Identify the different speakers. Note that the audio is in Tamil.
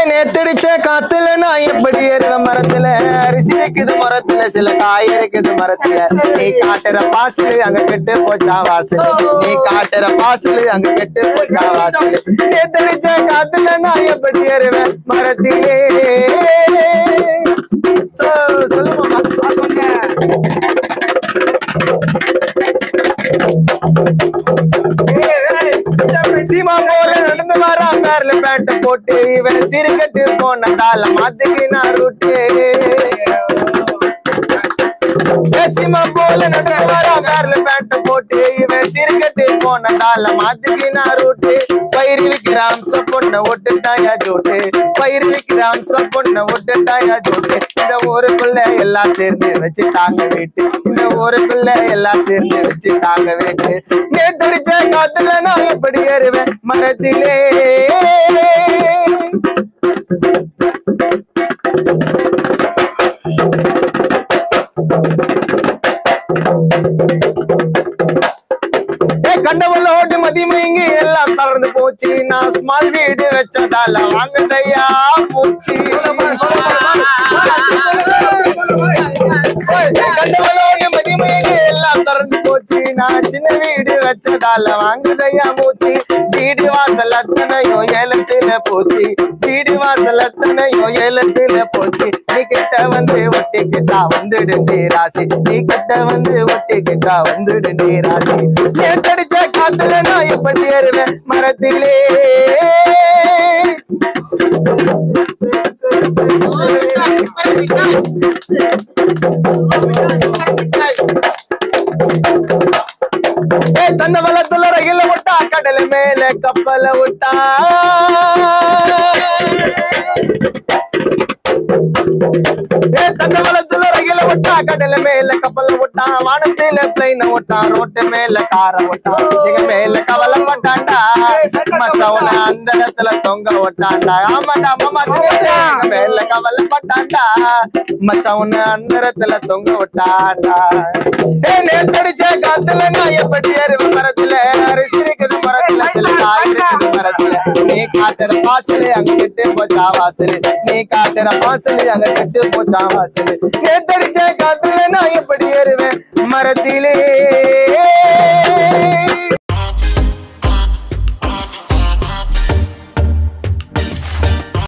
Speaker 1: நேத்தடிச்ச காத்துல நான் எப்படி ஏறுவேன் மரத்துல அரிசி இருக்குது மரத்துல சில காய் இருக்குது மரத்துல நீ காட்டுற பாசலு அங்க கெட்டு போச்சா வாசல் நீ காட்டுற பாசலு அங்க கெட்டு போச்சா வாசல் நேத்தடிச்ச காத்துல நான் எப்படி ஏறுவேன் மரத்திலே சொல்லுமா சொன்னேன் நடந்து வரா பேர்ல பேண்ட் போட்டு இவன் சிறுகட்டு போனதால மாத்துக்கு நான் ரூட்டு பேசிமா போல நடந்து வரா பேர்ல பேண்ட் போட்டு இவன் சிறுகட்டு போனதால மாத்துக்கு நான் ரூட்டு பயிர் விக்கிறாம் பொண்ண ஒட்டுட்டாயா ஜோட்டு பயிர் விக்கிறாம் பொண்ண ஒட்டுட்டாயா ஜோட்டு இந்த ஊருக்குள்ள எல்லாம் சேர்ந்து வச்சுட்டாங்க வீட்டு இந்த ஊருக்குள்ள எல்லாம் சேர்ந்து வச்சுட்டாங்க வீட்டு நேத்தடிச்ச காத்துல நான் எப்படி ஏறுவேன் மரத்திலே கண்டவளோடு மதிமயங்கி எல்லாம் தளர்ந்து போச்சு நான் ஸ்மால் வீடு வச்சதால வாங்கதையா போச்சு கண்டவளோடு மதிமயங்கி எல்லாம் தளர்ந்து போச்சு நான் சின்ன வீடு வச்சதால வாங்கதையா மூச்சு வீடு வாசல் அத்தனையோ ஏலத்துல போச்சு வீடு வாசல் அத்தனையோ ஏலத்துல போச்சு நீ கிட்ட வந்து ஒட்டி கிட்டா வந்துடு ராசி நீ கிட்ட வந்து ஒட்டி கிட்டா வந்துடு ராசி நேத்தடிச்ச காத்துல நான் எப்படி ஏறுவேன் மரத்திலே தன்ன வளத்துல ரயில விட்டா கடல மேல கப்பல விட்டா தன்ன வளத்துல ரயில விட்டா கடல மேல கப்பல விட்டா வானத்தில பிளைன விட்டா ரோட்டு மேல கார விட்டா எங்க மேல கவலை பட்டாண்டா மத்தவன அந்த இடத்துல தொங்க விட்டாண்டா ஆமாண்டா மாமா மேல கவலை பட்டாண்டா மச்சவன அந்த இடத்துல தொங்க விட்டாண்டா நேத்தடிச்ச காத்துல நான் எப்படி ஏறுவேன் மரத்துல அரிசி இருக்குது மரத்துல சில காய் இருக்குது மரத்துல நீ காட்டுற பாசலு அங்க கெட்டு போச்சா வாசலு நீ காட்டுற பாசலு அங்க கெட்டு போச்சா வாசலு நேத்தடிச்ச காத்துல நான் எப்படி ஏறுவேன் மரத்திலே